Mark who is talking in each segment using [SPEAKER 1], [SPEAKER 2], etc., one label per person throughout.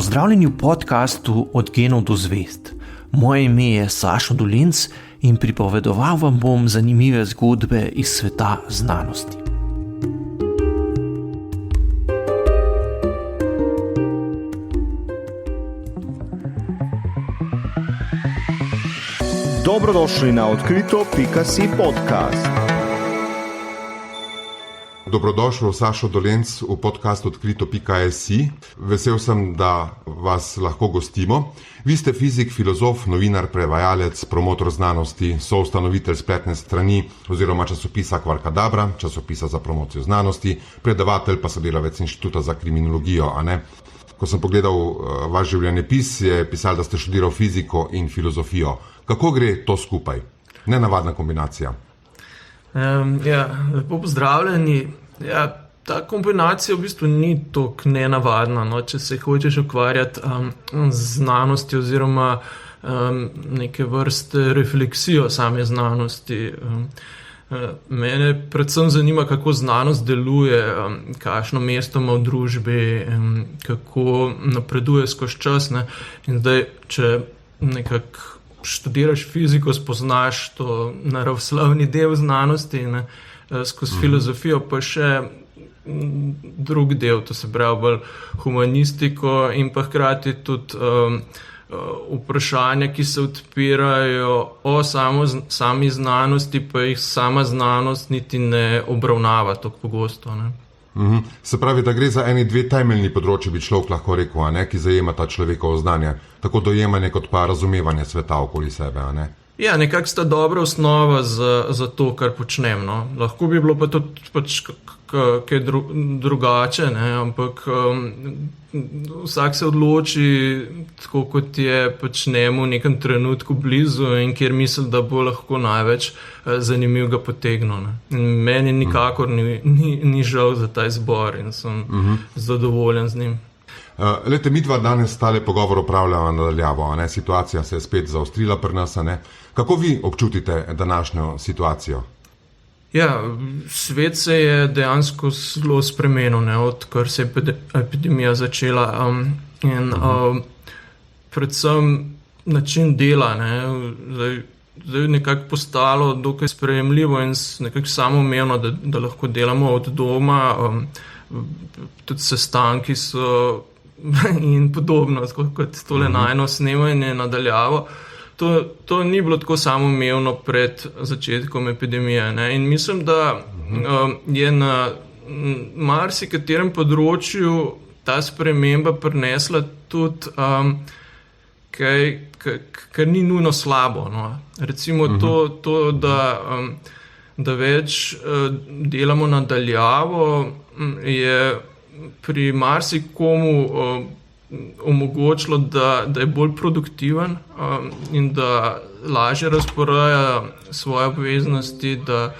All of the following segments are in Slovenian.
[SPEAKER 1] Pozdravljeni v podkastu Od genov do zvezd. Moje ime je Sašo Dolenc in pripovedoval vam bom zanimive zgodbe iz sveta znanosti.
[SPEAKER 2] Dobrodošli na odkrito.si podcast.
[SPEAKER 3] Dobrodošel Sašo Dolenc v podkastu odkrito.si. Vesel sem, da vas lahko gostimo. Vi ste fizik, filozof, novinar, prevajalec, promotor znanosti, soustanovitelj spletne strani oziroma časopisa Kvarkadabra, časopisa za promocijo znanosti, predavatelj pa sodelavec Inštituta za kriminologijo, a ne? Ko sem pogledal vaš življenjepis, je pisal, da ste študiral fiziko in filozofijo. Kako gre to skupaj? Nenavadna kombinacija.
[SPEAKER 4] Lepo pozdravljeni. Ta kombinacija v bistvu ni tako nenavadna, no? Če se hočeš ukvarjati z znanostjo oziroma neke vrste refleksijo same znanosti. Mene predvsem zanima, kako znanost deluje, kakšno mesto ima v družbi, kako napreduje skozi čas. Ne? In zdaj, če nekako študiraš fiziko, spoznaš to naravoslovni del znanosti, ne? Skozi filozofijo pa še drug del, to se pravi bolj humanistiko in pa hkrati tudi vprašanja, ki se odpirajo o sami znanosti, pa jih sama znanost niti ne obravnava tako pogosto. Ne?
[SPEAKER 3] Se pravi, da gre za eni dve temeljni področji, bi človek lahko rekel, a ne, ki zajema ta človekovo znanje, tako dojemanje kot pa razumevanje sveta okoli sebe, a ne?
[SPEAKER 4] Ja, nekako sta dobra osnova za to, kar počnem. No. Lahko bi bilo pa tudi kaj drugače, ne? Ampak vsak se odloči tako, kot je njemu v nekem trenutku blizu in kjer misli, da bo lahko največ zanimiv ga potegnil. Ne? In meni nikakor ni žal za ta izbor in sem zadovoljen z njim.
[SPEAKER 3] Lete, mi dva danes tale pogovor opravljamo nadaljavo, a ne? Situacija se je spet zaostrila pri nas, a ne? Kako vi občutite današnjo situacijo?
[SPEAKER 4] Ja, svet se je dejansko zelo spremenil, ne, odkar se je epidemija začela. Predvsem način dela, ne, zdaj nekako postalo dokaj sprejemljivo in nekako samoumevno, da lahko delamo od doma, tudi sestanki so in podobno, kot tole najno snemanje nadaljavo. To ni bilo tako samoumevno pred začetkom epidemije. Ne? In mislim, da je na marsikaterem področju ta sprememba prinesla tudi kaj, kar ni nujno slabo. No? Recimo to da več delamo nadaljavo, je pri marsikomu omogočilo, da je bolj produktiven in da lažje razporeja svoje obveznosti, da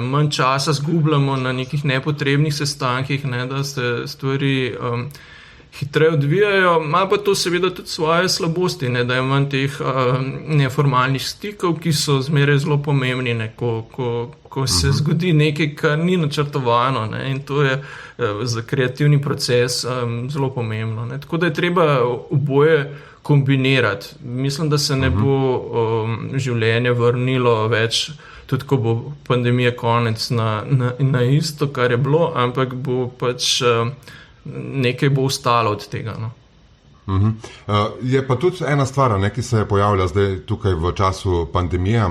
[SPEAKER 4] manj časa zgubljamo na nekih nepotrebnih sestankih, ne, da se stvari hitreje odvijajo. Ima pa to seveda tudi svoje slabosti, ne, da je manj teh neformalnih stikov, ki so zmeraj zelo pomembni, ne, ko se zgodi nekaj, kar ni načrtovano, ne, in to je za kreativni proces zelo pomembno. Ne. Tako da je treba oboje kombinirati. Mislim, da se ne bo življenje vrnilo več, tudi ko bo pandemija konec, na isto, kar je bilo, ampak bo pač nekaj bo ostalo od tega. No.
[SPEAKER 3] Je pa tudi ena stvar, ne, ki se je pojavila zdaj tukaj v času pandemije.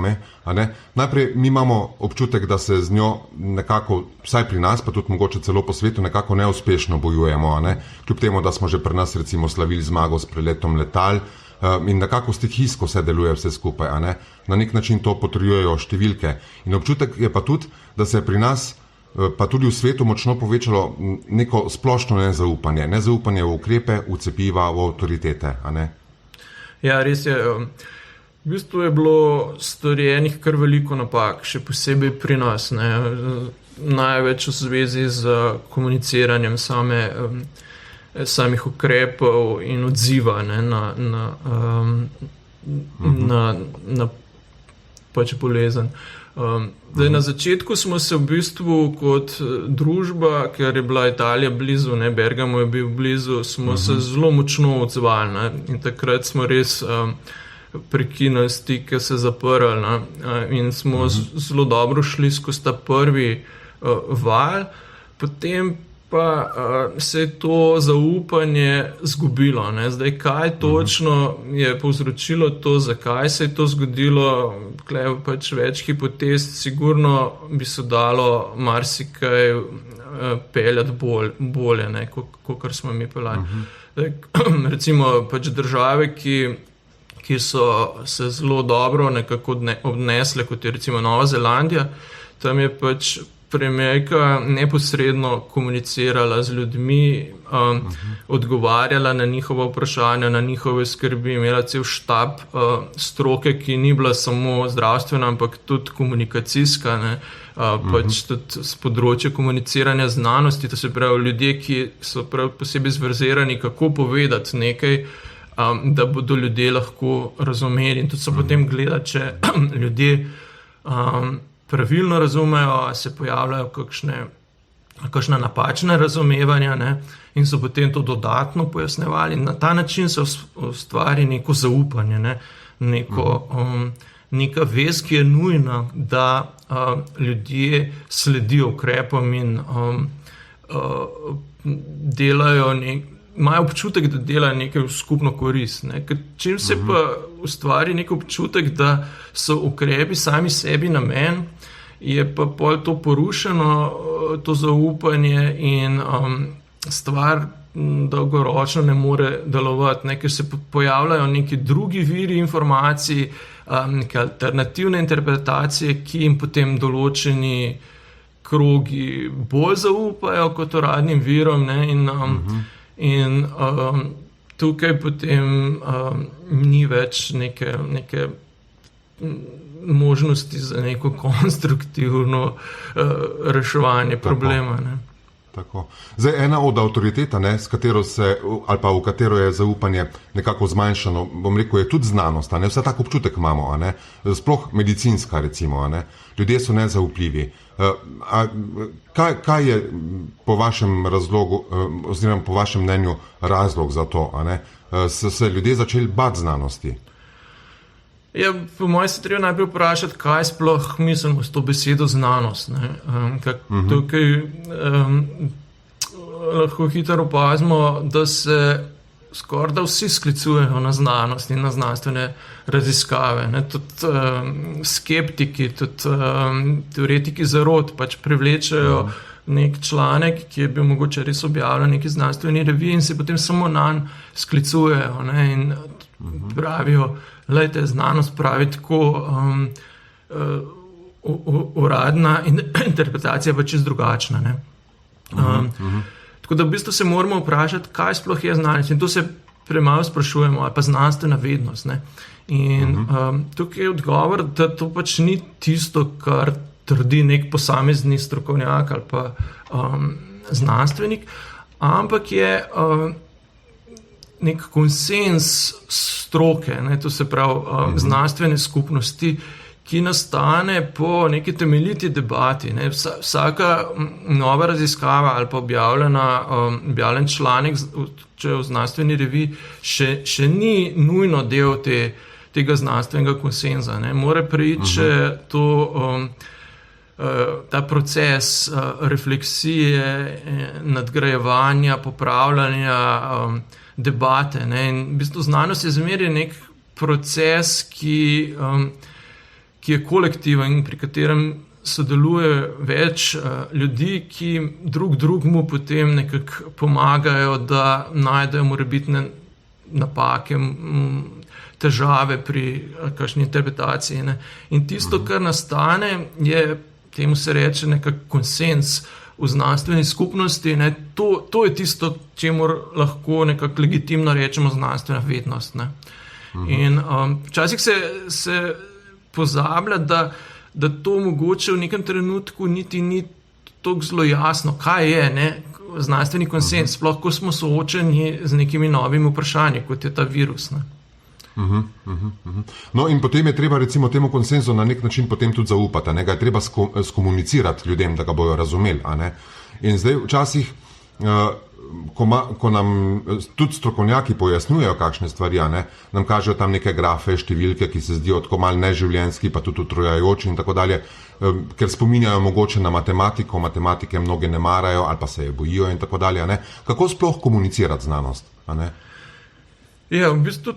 [SPEAKER 3] A ne? Najprej mi imamo občutek, da se z njo nekako, vsaj pri nas, pa tudi mogoče celo po svetu, nekako neuspešno bojujemo. A ne? Kljub temu, da smo že pri nas recimo slavili zmago s preletom letal in nekako stihijsko vse deluje vse skupaj. A ne? Na nek način to potrjujejo številke. In občutek je pa tudi, da se je pri nas pa tudi v svetu močno povečalo neko splošno nezaupanje. Nezaupanje v ukrepe, v cepiva, v avtoritete, a ne?
[SPEAKER 4] Ja, res je. V bistvu je bilo storjenih kar veliko napak, še posebej pri nas. Ne? Največ v zvezi z komuniciranjem samih ukrepov in odziva, ne? Na pač bolezen. Zdaj, na začetku smo se v bistvu kot družba, ker je bila Italija blizu, ne, Bergamo je bil blizu, smo se zelo močno odzvali, ne, in takrat smo res prekinili stike, se zaprli, ne, in smo zelo dobro šli skozi ta prvi val, potem pa se je to zaupanje zgubilo. Ne. Zdaj, kaj točno je povzročilo to, zakaj se je to zgodilo, tukaj je pač več hipotez, sigurno bi se dalo marsikaj peljati bolje, ne, kot smo mi peljali. Recimo pač države, ki so se zelo dobro nekako obnesle, kot je recimo Nova Zelandija, tam je pač premijerka neposredno komunicirala z ljudmi, odgovarjala na njihova vprašanja, na njihove skrbi, imela cel štab stroke, ki ni bila samo zdravstvena, ampak tudi komunikacijska, ne, pač tudi z področja komuniciranja znanosti, to se pravi ljudje, ki so prav posebej zverzirani, kako povedati nekaj, da bodo ljudje lahko razumeli, in tudi so potem gledali, če ljudje pravilno razumejo, se pojavljajo kakšna napačna razumevanja, ne, in so potem to dodatno pojasnevali. Na ta način se ustvari neko zaupanje, ne, neka vez, ki je nujna, da ljudje sledijo ukrepom in delajo imajo občutek, da delajo nekaj v skupno korist. Ne. Čim se pa ustvari nek občutek, da so ukrepi sami sebi namen, je pa pol to porušeno, to zaupanje in stvar dolgoročno ne more delovati, ne, ker se pojavljajo neki drugi viri informacij, neke alternativne interpretacije, ki jim potem določeni krogi bolj zaupajo kot uradnim virom, ne, in tukaj potem ni več neke možnosti za neko konstruktivno reševanje problema. Ne.
[SPEAKER 3] Tako. Zdaj, ena od avtoritet, s katero se, ali pa v katero je zaupanje nekako zmanjšano, bom rekel, je tudi znanost. Vse tak občutek imamo, sploh medicinska, recimo. Ljudje so nezaupljivi. Kaj je po vašem razlogu, oziroma po vašem mnenju razlog za to? So se ljudje začeli bati znanosti?
[SPEAKER 4] Ja, po mojem se treba najprej vprašati, kaj sploh mislimo s to besedo znanost. Tukaj lahko hitro opazimo, da se skoraj da vsi sklicujejo na znanost in na znanstvene raziskave. Tudi skeptiki, tudi teoretiki zarot pač privlečejo nek članek, ki je bil mogoče res objavljen v neki znanstveni reviji in se potem samo nanj sklicujejo, ne, in pravijo, glejte, znanost pravi tako, uradna interpretacija pa čisto drugačna. Ne. Tako da v bistvu se moramo vprašati, kaj sploh je znanost, in to se premalo sprašujemo, ali pa znanstvena vednost. Ne. In tukaj je odgovor, da to pač ni tisto, kar trdi nek posamezni strokovnjak ali pa znanstvenik, ampak je nek konsens stroke, ne, to se pravi znanstvene skupnosti, ki nastane po neki temeljiti debati. Ne. Vsaka nova raziskava ali pa objavljen članek, če je v znanstveni reviji, še ni nujno del tega znanstvenega konsenza. Ne. Mora preiti ta proces refleksije, nadgrajevanja, popravljanja, debate. Ne. In v bistvu znanost je zmeraj nek proces, ki je kolektiven in pri katerem sodeluje več ljudi, ki drugmu potem nekako pomagajo, da najdejo morebitne napake, težave pri kakšni interpretaciji. Ne. In tisto, kar nastane, temu se reče nekak konsens v znanstveni skupnosti, ne. To je tisto, čemur lahko nekako legitimno rečemo znanstvena vednost. Ne. In včasih se pozablja, da to mogoče v nekem trenutku niti ni tako zelo jasno, kaj je, ne, znanstveni konsens, sploh ko smo soočeni z nekimi novimi vprašanji, kot je ta virus. Ne.
[SPEAKER 3] No in potem je treba recimo temu konsenzu na nek način potem tudi zaupati, ga je treba skomunicirati ljudem, da ga bojo razumeli. In zdaj včasih, ko nam tudi strokovnjaki pojasnjujejo kakšne stvari, nam kažejo tam neke grafe, številke, ki se zdijo tako malo neživljenjski, pa tudi utrujajoči in tako dalje, ker spominjajo mogoče na matematiko, matematike mnoge ne marajo ali pa se je bojijo in tako dalje. Kako sploh komunicirati znanost?
[SPEAKER 4] Ja, v bistvu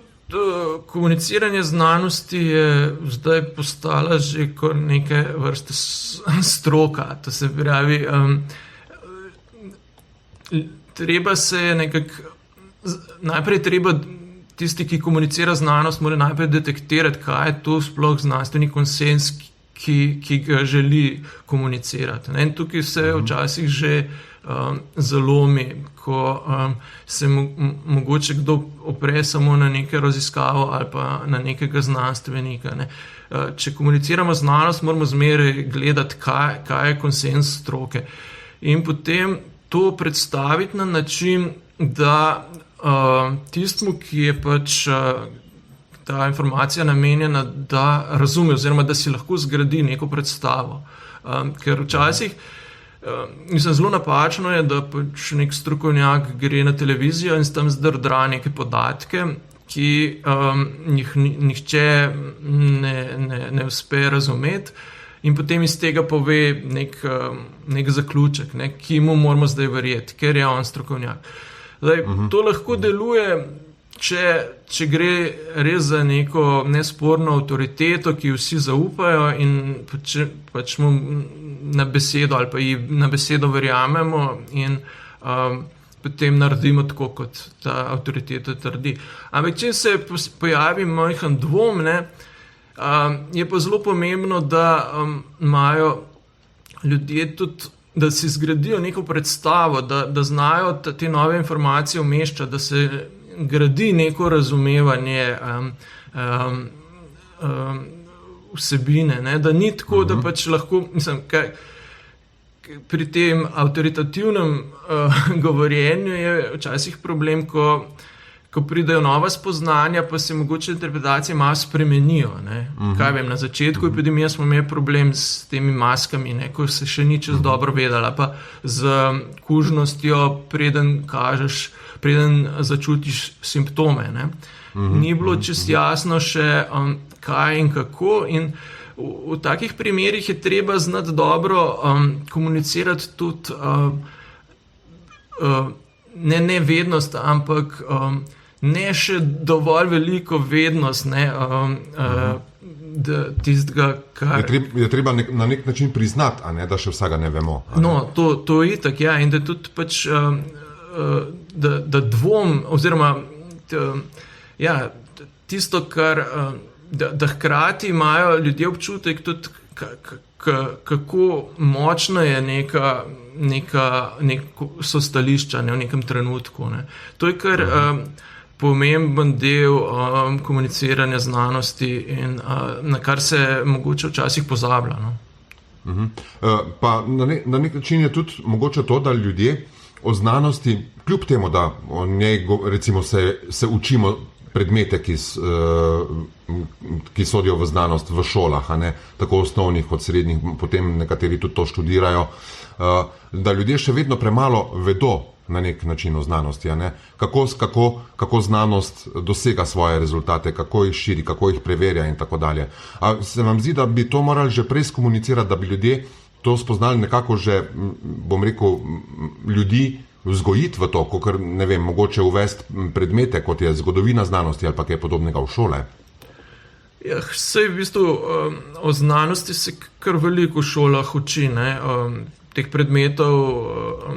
[SPEAKER 4] komuniciranje znanosti je zdaj postala že kot neke vrste stroka. To se pravi, treba se je nekako, najprej treba tisti, ki komunicira znanost, mora najprej detektirati, kaj je to sploh znanstveni konsens, ki ga želi komunicirati. In tukaj se včasih že zalomi, ko se mogoče kdo opre samo na neke raziskavo ali pa na nekega znanstvenika. Če komuniciramo znanost, moramo zmeraj gledati, kaj je konsens stroke. In potem to predstaviti na način, da tistemu, ki je pač ta informacija namenjena, da razume oziroma da si lahko zgradi neko predstavo. Ker včasih zelo napačno je, da pač nek strokovnjak gre na televizijo in tam zdrdra neke podatke, ki jih nihče ne uspe razumeti, in potem iz tega pove nek zaključek, ki mu moramo zdaj verjeti, ker je on strokovnjak. Zdaj, to lahko deluje, če gre res za neko nesporno avtoriteto, ki vsi zaupajo in pač mu na besedo ali pa ji na besedo verjamemo in potem naredimo tako, kot ta avtoriteta trdi. Ampak če se pojavi majhen dvom, je pa zelo pomembno, da imajo ljudje tudi, da si zgradijo neko predstavo, da znajo te nove informacije umeščati, da se gradi neko razumevanje vsebine, da ni tako, da pač lahko, mislim, pri tem avtoritativnem govorjenju je včasih problem, ko pridejo nova spoznanja, pa se mogoče interpretacije malo spremenijo. Kaj vem, na začetku epidemije smo imeli problem s temi maskami, ko se še ni čez dobro vedela, pa z kužnostjo, preden začutiš simptome. Ni bilo čisto jasno še, kaj in kako, in v takih primerih je treba znati dobro komunicirati tudi ne vednost, ampak ne še dovolj veliko vednost, tistega, kar...
[SPEAKER 3] Je treba na nek način priznati, da še vsega ne vemo.
[SPEAKER 4] No, to je itak, ja, in da tudi pač, da dvom, oziroma tisto, kar, da hkrati imajo ljudje občutek tudi, kako močno je neko sostališča v nekem trenutku. To je kar pomemben del komuniciranja znanosti in na kar se mogoče včasih pozablja.
[SPEAKER 3] Pa na nek način je tudi mogoče to, da ljudje o znanosti, kljub temu, da o njej recimo se učimo predmete, ki sodijo v znanost v šolah, tako osnovnih kot srednjih, potem nekateri tudi to študirajo, da ljudje še vedno premalo vedo na nek način o znanosti. Kako znanost dosega svoje rezultate, kako jih širi, kako jih preverja in tako dalje. A se vam zdi, da bi to morali že prej skomunicirati, da bi ljudje to spoznali nekako že, bom rekel, ljudi vzgojiti v to, kot ne vem, mogoče uvesti predmete, kot je zgodovina znanosti ali pa kaj podobnega v šole?
[SPEAKER 4] Ja, saj v bistvu o znanosti se kar veliko v šolah uči, teh predmetov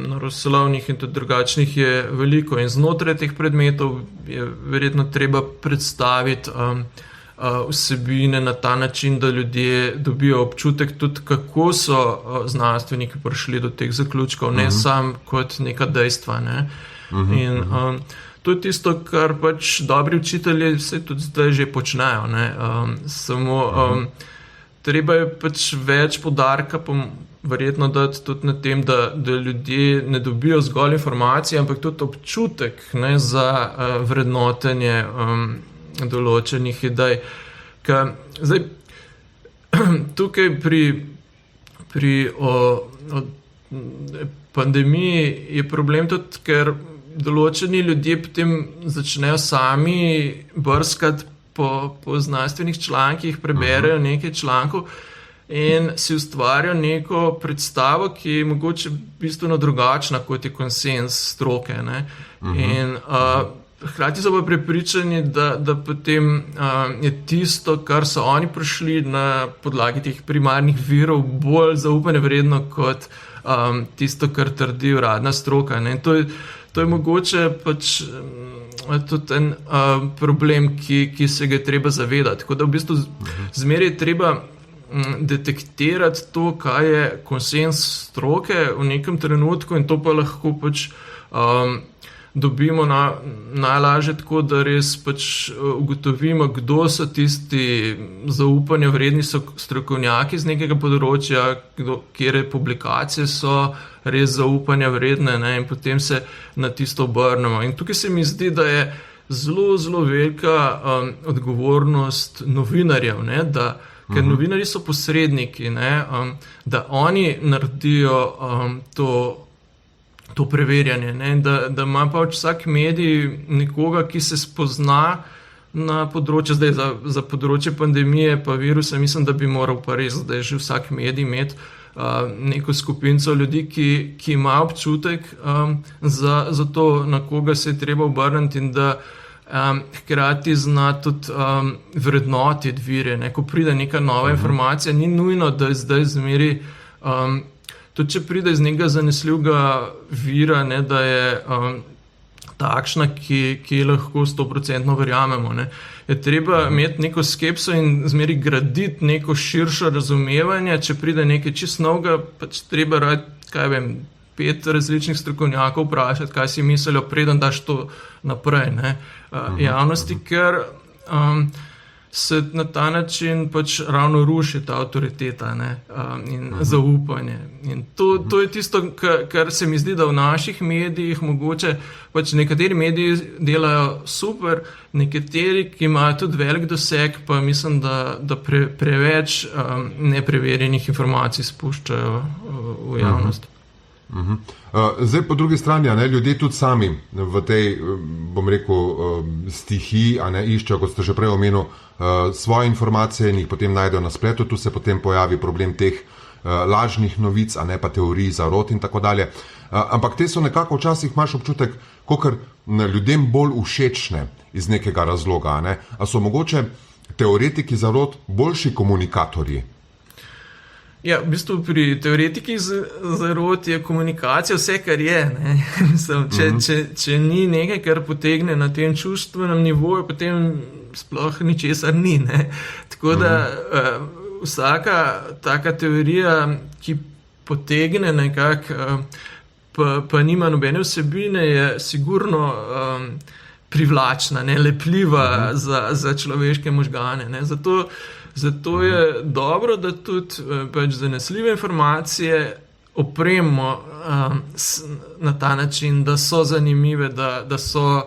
[SPEAKER 4] naravoslovnih in tudi drugačnih je veliko in znotraj teh predmetov je verjetno treba predstaviti vsebine na ta način, da ljudje dobijo občutek tudi, kako so znanstveniki prišli do teh zaključkov, ne sam kot neka dejstva. In to je tisto, kar pač dobri učitelji se tudi zdaj že počnejo. Samo treba je pač več poudarka verjetno dati tudi na tem, da ljudje ne dobijo zgolj informacije, ampak tudi občutek za vrednotenje določenih idej. Zdaj, tukaj pri pandemiji je problem tudi, ker določeni ljudje potem začnejo sami brskati po znanstvenih člankih, preberejo nekaj člankov in si ustvarjajo neko predstavo, ki je mogoče bistveno drugačna, kot je konsens stroke. Ne? In hkrati so pa prepričani, da potem je tisto, kar so oni prišli na podlagi teh primarnih virov, bolj zaupanje vredno kot tisto, kar trdi uradna stroka. Ne? To je mogoče pač tudi en problem, ki se ga je treba zavedati. Tako da v bistvu zmeraj je treba detektirati to, kaj je konsens stroke v nekem trenutku, in to pa lahko pač dobimo najlažje tako, da res pač ugotovimo, kdo so tisti zaupanja vredni strokovnjaki z nekega področja, kjer publikacije so res zaupanja vredne, ne, in potem se na tisto obrnemo. In tukaj se mi zdi, da je zelo, zelo velika odgovornost novinarjev, ne, ker novinarji so posredniki, ne, da oni naredijo to preverjanje, ne, da ima pač vsak medij nekoga, ki se spozna na področje, zdaj za področje pandemije pa virusa, mislim, da bi moral pa res, da je že vsak medij imeti neko skupinco ljudi, ki ima občutek za to, na koga se je treba obrniti, in da hkrati zna tudi vrednotiti vire. Ne. Ko pride neka nova informacija, ni nujno, da je zdaj zmeri tudi če pride iz nekega zanesljivega vira, ne, da je takšna, ki lahko 100% verjamemo. Ne. Je treba imeti neko skepso in zmeri graditi neko širšo razumevanje. Če pride nekaj čisto novega, pač treba radi, 5 različnih strokovnjakov vprašati, kaj si mislijo, preden daš to naprej, ne, javnosti, ker se na ta način pač ravno ruši ta avtoriteta, ne, in zaupanje. In to je tisto, kar se mi zdi, da v naših medijih mogoče pač nekateri mediji delajo super, nekateri, ki imajo tudi velik doseg, pa mislim, da preveč nepreverjenih informacij spuščajo v javnost.
[SPEAKER 3] Zdaj, po drugi strani, ljudje tudi sami v tej, bom rekel, stihiji, iščejo, kot ste že prej omenil, svoje informacije in jih potem najdejo na spletu. Tu se potem pojavi problem teh lažnih novic, pa teorij zarot in tako dalje. Ampak te so nekako včasih, imaš občutek, kakor ljudem bolj všečne iz nekega razloga. A so mogoče teoretiki zarot boljši komunikatorji?
[SPEAKER 4] Ja, v bistvu pri teoretikih zarot je komunikacija vse, kar je. Ne? Mislim, če ni nekaj, kar potegne na tem čustvenem nivoju, potem sploh ničesar ni. Ne? Tako da vsaka taka teorija, ki potegne nekako, pa nima nobene vsebine, je sigurno privlačna, ne? Lepljiva za človeške možgane. Ne? Zato je dobro, da tudi pač zanesljive informacije opremo na ta način, da so zanimive, da so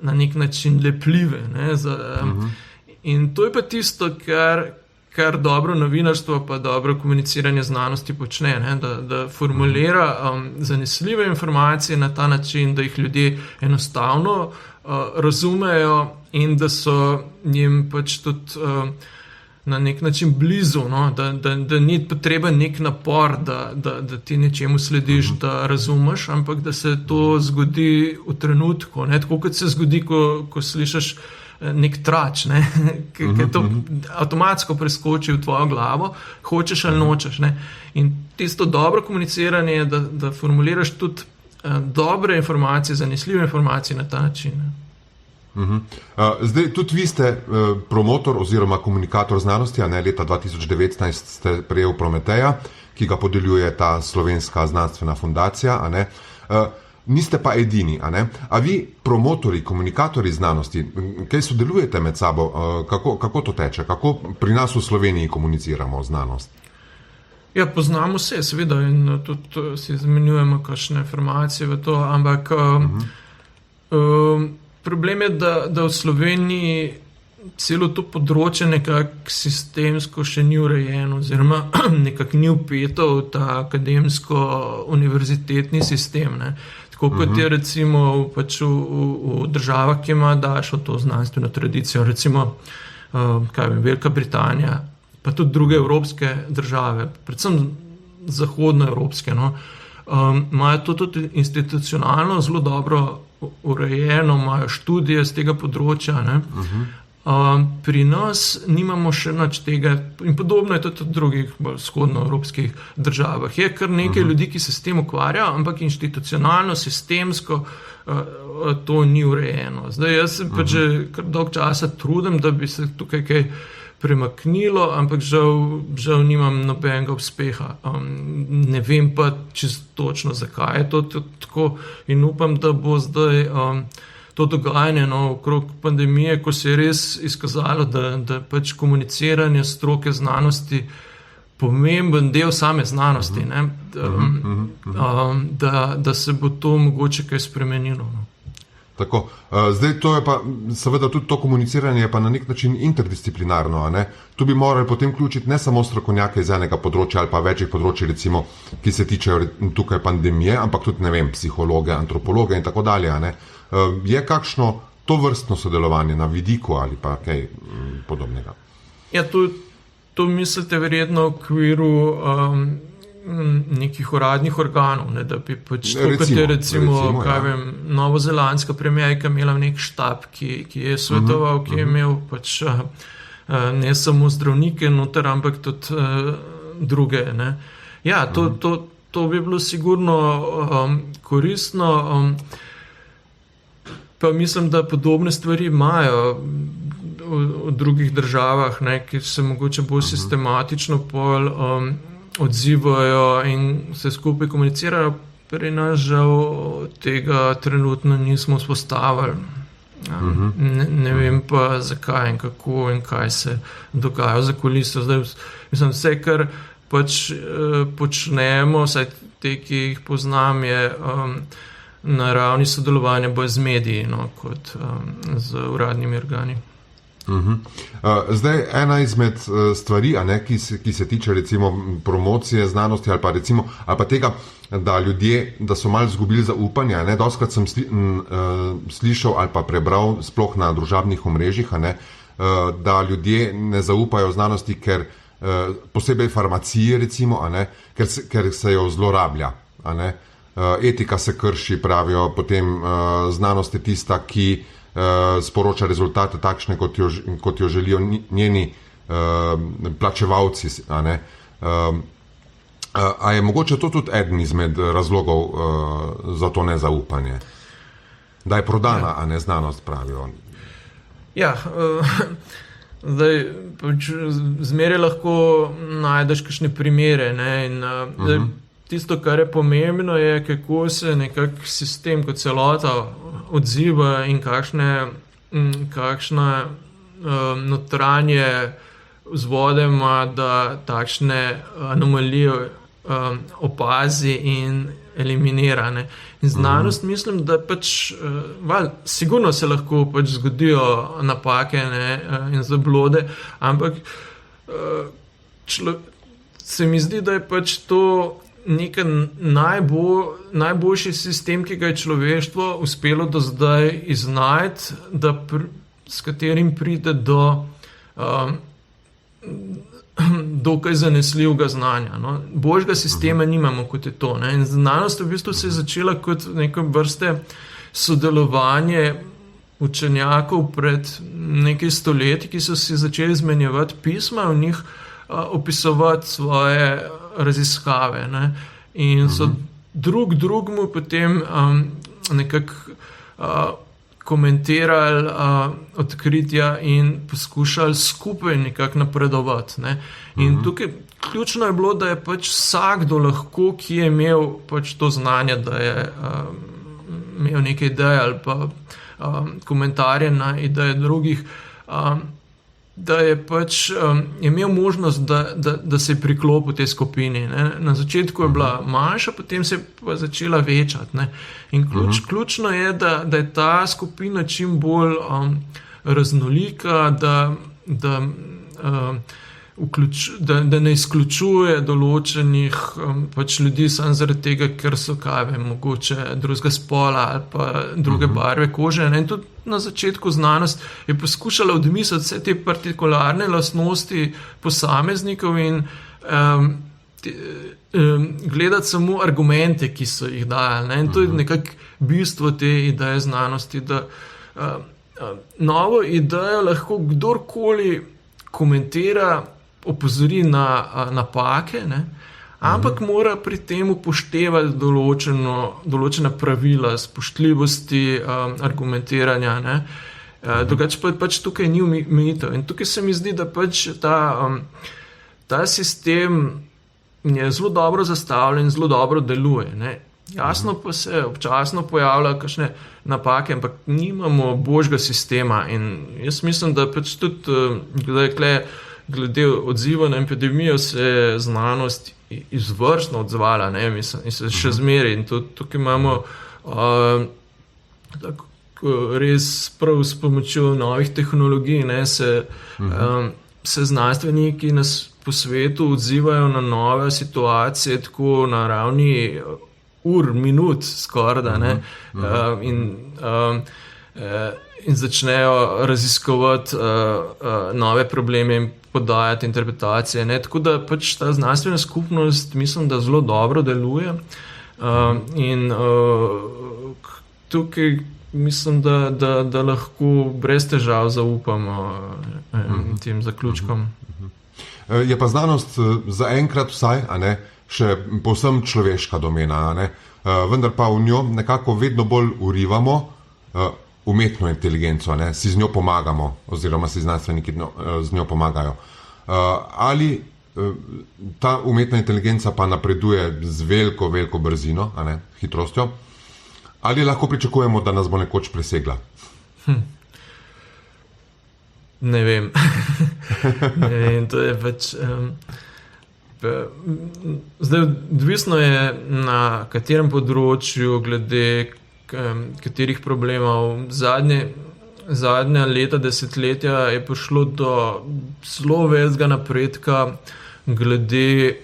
[SPEAKER 4] na nek način lepljive. Ne? In to je pa tisto, kar dobro novinarstvo pa dobro komuniciranje znanosti počne, ne? Da formulira zanesljive informacije na ta način, da jih ljudje enostavno razumejo in da so njim pač tudi na nek način blizu, no? Da ni potreben nek napor, da ti nečemu slediš, da razumeš, ampak da se to zgodi v trenutku. Ne? Tako kot se zgodi, ko slišiš nek trač, ne? Ker to avtomatsko preskoči v tvojo glavo, hočeš ali nočeš. Ne? In tisto dobro komuniciranje je, da formuliraš tudi dobre informacije, zanesljive informacije na ta način. Ne?
[SPEAKER 3] Zdaj, tudi vi ste promotor oziroma komunikator znanosti, leta 2019 ste prejel Prometeja, ki ga podeljuje ta slovenska znanstvena fundacija, niste pa edini, a vi promotori, komunikatori znanosti, kaj sodelujete med sabo, kako to teče, kako pri nas v Sloveniji komuniciramo znanost?
[SPEAKER 4] Ja, poznamo se, seveda, in tudi si izmenjujemo kakšne informacije v to, ampak problem je, da v Sloveniji celo to področje nekako sistemsko še ni urejeno, oziroma nekako ni vpeto v ta akademsko-univerzitetni sistem. Ne. Tako kot je recimo pač v državah, ki ima daljšo to znanstveno tradicijo, recimo Velika Britanija, pa tudi druge evropske države, predvsem zahodnoevropske, no, imajo to tudi institucionalno zelo dobro urejeno, imajo študije z tega področja. Ne. Pri nas nimamo še nič tega in podobno je tudi v drugih bolj vzhodnoevropskih državah. Je kar nekaj ljudi, ki se s tem ukvarjajo, ampak institucionalno, sistemsko to ni urejeno. Zdaj jaz se pač že kar dolg časa trudim, da bi se tukaj kaj premaknilo, ampak žal nimam nobenega uspeha. Ne vem pa čisto točno, zakaj je to tako in upam, da bo zdaj to dogajanje okrog pandemije, ko se je res izkazalo, da pač komuniciranje stroke znanosti pomemben del same znanosti, ne? Da se bo to mogoče kaj spremenilo. No.
[SPEAKER 3] Tako, zdaj to je pa, seveda tudi to komuniciranje je pa na nek način interdisciplinarno, a ne? Tu bi morali potem vključiti ne samo strokovnjake iz enega področja ali pa večjih področij, recimo, ki se tičejo tukaj pandemije, ampak tudi, ne vem, psihologe, antropologe in tako dalje, a ne? Je kakšno to vrstno sodelovanje na vidiku ali pa kaj podobnega?
[SPEAKER 4] Ja, to mislite verjetno v okviru nekih uradnih organov, ne, da bi pač to, kot je recimo novozelandska premijerka imela nek štab, ki je svetoval, ki je imel pač ne samo zdravnike noter, ampak tudi druge. Ne. Ja, to bi bilo sigurno koristno. Pa mislim, da podobne stvari imajo v drugih državah, ne, ki se mogoče bolj sistematično odzivajo in se skupaj komunicirajo. Pri nas žal tega trenutno nismo vzpostavili. Ne vem pa zakaj in kako in kaj se dogaja za kuliso. Zdaj, mislim, vse, kar pač počnemo, vsaj te, ki jih poznam, je na ravni sodelovanja bolj z mediji, no, kot z uradnimi organi.
[SPEAKER 3] Zdaj, ena izmed stvari, a ne, ki se tiče recimo promocije znanosti ali pa tega, da ljudje, da so malo izgubili zaupanje, a ne, dostikrat sem slišal ali pa prebral sploh na družabnih omrežjih, a ne, da ljudje ne zaupajo znanosti, ker posebej farmaciji recimo, a ne, ker se jo zlorablja, a ne. Etika se krši, pravijo, potem znanost je tista, ki sporoča rezultate takšne, kot jo želijo njeni plačevalci. A ne? A je mogoče to tudi eden izmed razlogov za to nezaupanje? Da je prodana, a ne znanost, pravijo.
[SPEAKER 4] Ja, zdaj, pač zmeraj lahko najdeš kakšne primere, ne, in tisto, kar je pomembno, je, kako se nekak sistem kot celota odziva in kakšne notranje vzvode ima, da takšne anomalije opazi in eliminira. Ne. In znanost mislim, da pač, sigurno se lahko pač zgodijo napake, ne, in zablode, ampak se mi zdi, da je pač to nek najboljši sistem, ki ga je človeštvo uspelo do zdaj iznajti, s katerim pride do dokaj zanesljivega znanja. No. Boljšega sistema nimamo, kot je to. Ne. In znanost v bistvu se je začela kot neke vrste sodelovanje učenjakov pred nekaj stoletji, ki so si začeli izmenjevati pisma, v njih opisovati svoje raziskave, ne? In so drugmu potem nekako komentirali odkritja in poskušali skupaj nekako napredovati. Ne? In tukaj ključno je bilo, da je pač vsakdo lahko, ki je imel pač to znanje, da je imel neke ideje ali pa komentarje na ideje drugih, da je pač imel možnost, da se je priklopil tej skupini. Ne. Na začetku je bila manjša, potem se je pa začela večati. Ne. In ključno je, da je ta skupina čim bolj raznolika, da ne izključuje določenih pač ljudi samo zaradi tega, ker so mogoče drugega spola ali pa druge barve kože. Ne? In tudi na začetku znanost je poskušala odmisliti vse te partikularne lastnosti posameznikov in gledati samo argumente, ki so jih dajali. Ne? In to je nekako bistvo te ideje znanosti, da novo idejo lahko kdorkoli komentira, opozori na napake, ne? Ampak mora pri tem upoštevati določena pravila spoštljivosti, argumentiranja. Ne? Drugače pač tukaj ni omejitev. In tukaj se mi zdi, da pač ta sistem je zelo dobro zastavljen, zelo dobro deluje. Ne? Jasno pa se občasno pojavljajo kakšne napake, ampak nimamo božjega sistema. In jaz mislim, da pač tudi glede odziva na epidemijo se je znanost izvrstno odzvala, ne? Mislim, in se še zmeri. In tukaj imamo res prav s pomočjo novih tehnologij, ne? Se znanstveniki po svetu odzivajo na nove situacije tako na ravni minut skorda, ne? In začnejo raziskovati nove probleme in podajati interpretacije. Ne? Tako da pač ta znanstvena skupnost mislim, da zelo dobro deluje in tukaj mislim, da lahko brez težav zaupamo tem zaključkom.
[SPEAKER 3] Je pa znanost zaenkrat vsaj, a ne, še povsem človeška domena, a ne? Vendar pa v njo nekako vedno bolj urivamo umetno inteligenco, ne? Si z njo pomagamo oziroma si znanstveniki z njo pomagajo. Ali ta umetna inteligenca pa napreduje z veliko brzino, a ne, hitrostjo, ali lahko pričakujemo, da nas bo nekoč presegla?
[SPEAKER 4] Ne vem. Ne vem, to je pač... Zdaj, odvisno je na katerem področju, glede katerih problemov. Zadnja leta, desetletja je prišlo do zelo velikega napredka glede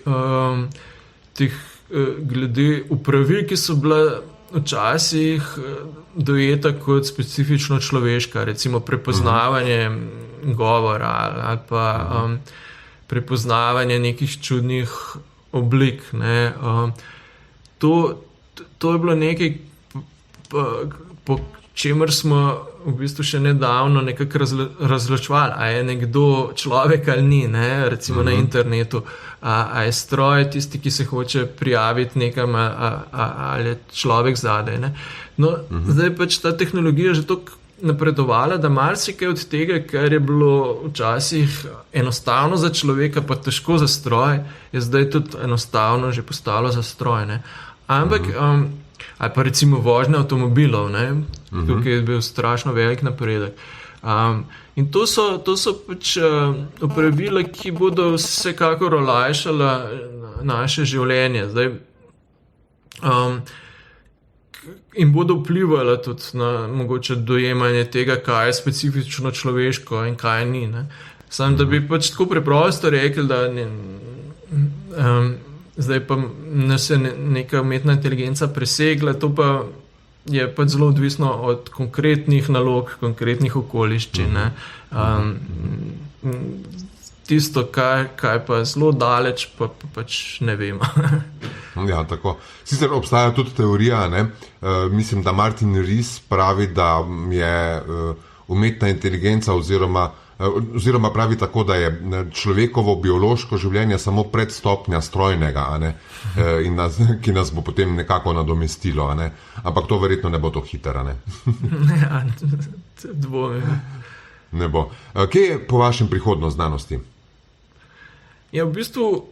[SPEAKER 4] upravil, ki so bile včasih dojeta kot specifično človeška, recimo prepoznavanje govora ali pa prepoznavanje nekih čudnih oblik. Ne. To je bilo nekaj, po čemer smo v bistvu še nedavno nekako razločevali, a je nekdo človek ali ni, ne, recimo na internetu, a je stroj tisti, ki se hoče prijaviti nekam, ali je človek zadaj. Ne. No, zdaj pač ta tehnologija že toliko napredovala, da marsikaj od tega, kar je bilo včasih enostavno za človeka, pa težko za stroj, je zdaj tudi enostavno že postalo za stroj. Ne. Ampak ali pa recimo vožnja avtomobilov, ne? Tukaj je bil strašno velik napredek. In to so pač opravila, ki bodo vsekakor olajšala naše življenje. Zdaj, in bodo vplivala tudi na mogoče dojemanje tega, kaj je specifično človeško in kaj ni. Ne? Samo da bi pač tako preprosto rekel, da zdaj pa nas je neka umetna inteligenca presegla, to pa je pač zelo odvisno od konkretnih nalog, konkretnih okoliščin. Tisto, kaj pa zelo daleč, pa pač ne vemo.
[SPEAKER 3] Ja, tako. Sicer obstaja tudi teorija, ne? Mislim, da Martin Rees pravi, da je umetna inteligenca oziroma pravi tako, da je človekovo biološko življenje samo predstopnja strojnega, a ne? Ki nas bo potem nekako nadomestilo. A ne? Ampak to verjetno ne bo to hitro.
[SPEAKER 4] Ja, dvomim.
[SPEAKER 3] Ne bo. Kje je po vašem prihodnost znanosti?
[SPEAKER 4] Ja, v bistvu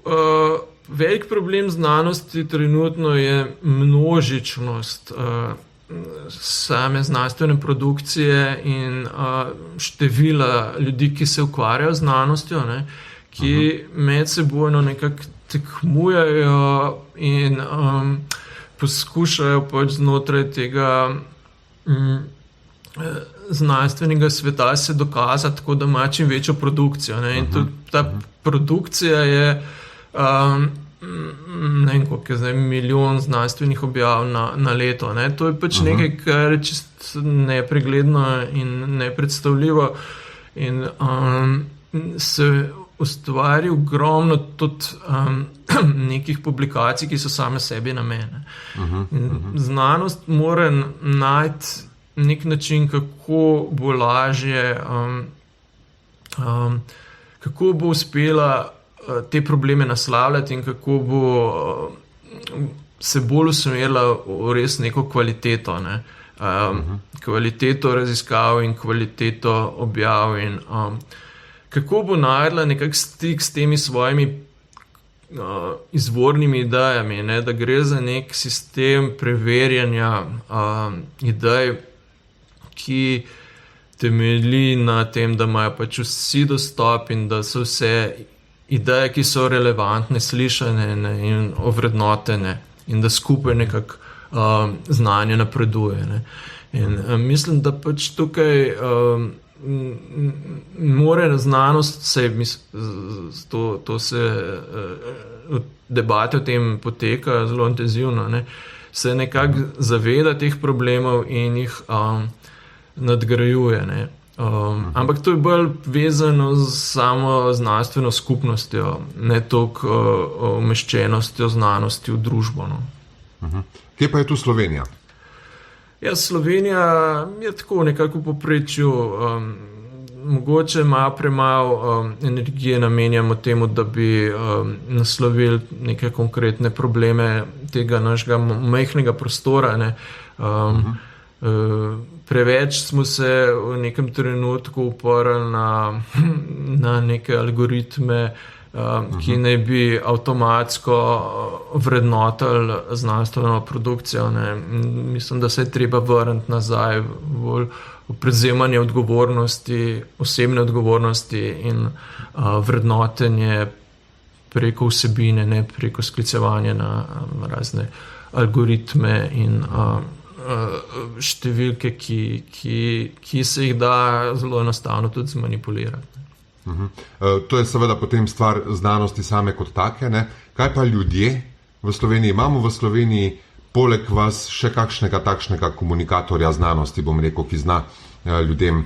[SPEAKER 4] velik problem znanosti trenutno je množičnost same znanstvene produkcije in števila ljudi, ki se ukvarjajo z znanostjo, ne, ki medsebojno nekako tekmujejo in poskušajo pač znotraj tega znanstvenega sveta se dokaza tako, da ima čim večjo produkcijo. Ne? In tudi ta produkcija je, ne vem, koliko je zdaj, 1 milijon znanstvenih objav na leto. Ne? To je pač nekaj, kar je čist nepregledno in nepredstavljivo. In se ustvari ogromno tudi nekih publikacij, ki so same sebi namene. Znanost mora najti nek način, kako bo lažje, kako bo uspela te probleme naslavljati in kako bo se bolj usmerila v res neko kvaliteto, ne? Kvaliteto raziskav in kvaliteto objav in kako bo najdla nekak stik s temi svojimi izvornimi idejami, ne? Da gre za nek sistem preverjanja idej, ki temelji na tem, da imajo pač vsi dostop in da so vse ideje, ki so relevantne, slišane in ovrednotene in da skupaj nekako znanje napreduje. Ne? In mislim, da pač tukaj more znanost, to se debate o tem poteka zelo intenzivno, ne? Se nekako zaveda teh problemov in jih nadgrajuje. Ne? Ampak to je bolj vezano z samo znanstveno skupnostjo, ne toliko umeščenostjo znanosti v družbo. No?
[SPEAKER 3] Kje pa je tu Slovenija?
[SPEAKER 4] Ja, Slovenija je tako nekako v povprečju, mogoče malo premalo energije namenjamo temu, da bi naslovili neke konkretne probleme tega našega majhnega prostora. Ne? Preveč smo se v nekem trenutku uporali na neke algoritme, ki naj bi avtomatsko vrednotili znanstveno produkcijo. Ne. Mislim, da se je treba vrniti nazaj v prevzemanje odgovornosti, osebne odgovornosti in vrednotenje preko vsebine, ne preko sklicevanja na razne algoritme in številke, ki se jih da zelo enostavno tudi zmanipulirati.
[SPEAKER 3] To je seveda potem stvar znanosti same kot take. Ne? Kaj pa ljudje v Sloveniji? Imamo v Sloveniji poleg vas še kakšnega takšnega komunikatorja znanosti, bom rekel, ki zna ljudem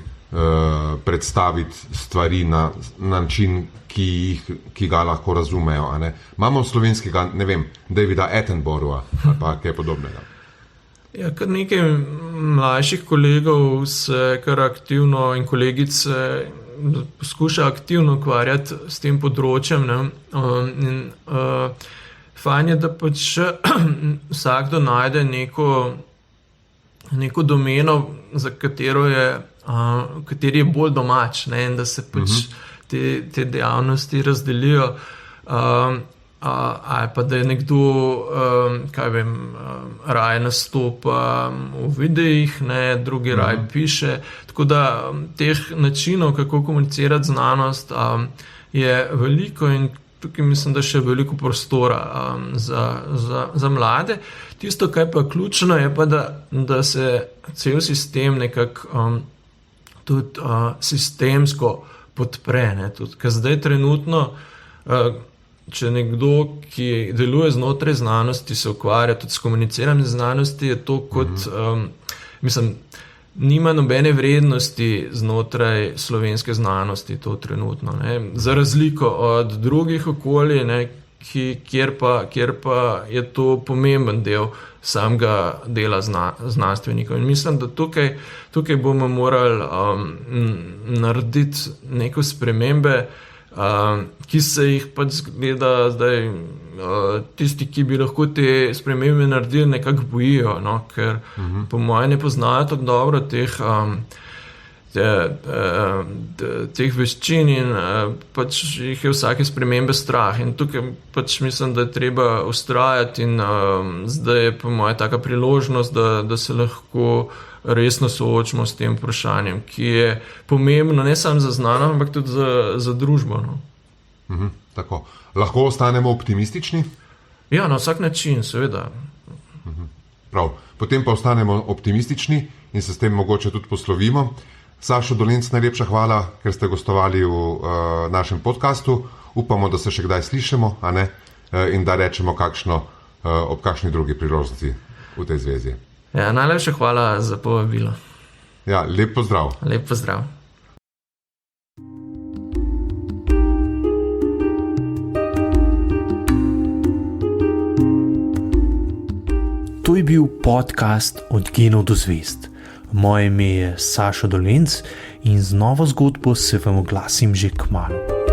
[SPEAKER 3] predstaviti stvari na način, ki ga lahko razumejo? A ne? Imamo slovenskega, ne vem, Davida Attenborougha ali pa kaj podobnega?
[SPEAKER 4] Ja, kar nekaj mlajših kolegov se kar aktivno in kolegice poskuša aktivno ukvarjati s tem področjem. Ne? Fajn je, da pač vsakdo najde neko domeno, za kateri je bolj domač, ne? In da se pač te dejavnosti razdelijo. Ali pa da je nekdo, raje nastopa v videih, ne, drugi raje piše. Tako da teh načinov, kako komunicirati znanost, je veliko in tukaj mislim, da še veliko prostora za mlade. Tisto, kar pa ključno, je pa, da se cel sistem nekako tudi sistemsko podpre. Ne, tudi, ker zdaj trenutno če nekdo, ki deluje znotraj znanosti, se ukvarja tudi s komuniciranjem znanosti, je to kot, nima nobene vrednosti znotraj slovenske znanosti to trenutno. Ne. Za razliko od drugih okolij, ne, kjer pa je to pomemben del samega dela znanstvenikov. In mislim, da tukaj bomo morali narediti neko spremembe, ki se jih pač gleda zdaj tisti, ki bi lahko te spremembe naredili, nekako bojijo, no? Ker po mojem ne poznajo tako dobro teh veščin in pač jih je vsake spremembe strah. In tukaj pač mislim, da je treba vztrajati in zdaj je po mojem taka priložnost, da se lahko resno soočimo s tem vprašanjem, ki je pomembno ne samo za znanost, ampak tudi za družbo. No.
[SPEAKER 3] Tako. Lahko ostanemo optimistični?
[SPEAKER 4] Ja, na vsak način, seveda.
[SPEAKER 3] Prav. Potem pa ostanemo optimistični in se s tem mogoče tudi poslovimo. Sašo Dolinc, najlepša hvala, ker ste gostovali v našem podkastu. Upamo, da se še kdaj slišimo, a ne? In da rečemo ob kakšni drugi priložnosti v tej zvezi.
[SPEAKER 4] Ja, najlepša hvala za povabilo.
[SPEAKER 3] Ja, lep pozdrav.
[SPEAKER 4] Lep pozdrav.
[SPEAKER 1] To je bil podcast Od genov do zvest. Moje ime je Sašo Dolinc in z novo zgodbo se vam oglasim že kmalu.